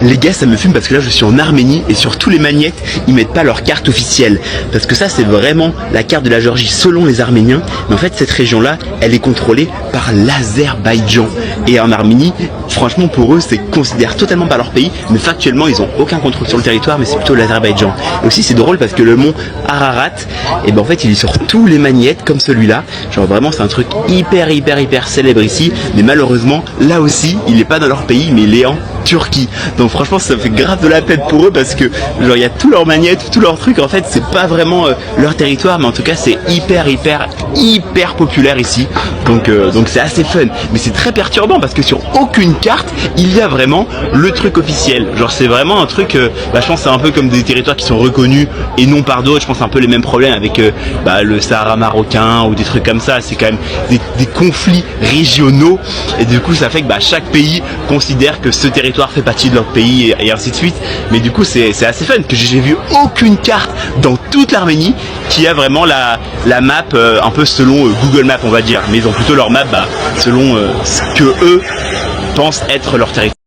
Les gars, ça me fume parce que là je suis en Arménie et sur tous les magnettes ils mettent pas leur carte officielle, parce que ça c'est vraiment la carte de la Géorgie selon les Arméniens, mais en fait cette région là elle est contrôlée par l'Azerbaïdjan, et en Arménie franchement pour eux c'est considéré totalement par leur pays, mais factuellement ils ont aucun contrôle sur le territoire, mais c'est plutôt l'Azerbaïdjan. Et aussi c'est drôle parce que le mont Ararat, et ben en fait il est sur tous les magnettes comme celui-là, genre vraiment c'est un truc hyper célèbre ici, mais malheureusement là aussi il est pas dans leur pays mais il est en Turquie. Donc franchement ça me fait grave de la peine pour eux parce que genre il y a tous leurs magnettes, tous leurs trucs, en fait c'est pas vraiment leur territoire, mais en tout cas c'est hyper populaire ici. Donc c'est assez fun, mais c'est très perturbant parce que sur aucune carte il y a vraiment le truc officiel. Genre c'est vraiment un truc, je pense c'est un peu comme des territoires qui sont reconnus et non par d'autres. Je pense c'est un peu les mêmes problèmes avec le Sahara marocain ou des trucs comme ça. C'est quand même des conflits régionaux et du coup ça fait que chaque pays considère que ce territoire fait partie de leur pays et ainsi de suite. Mais du coup c'est assez fun que j'ai vu aucune carte dans toute l'Arménie qui a vraiment la map un peu selon Google Maps on va dire, mais ils ont plutôt leur map selon ce que eux pensent être leur territoire.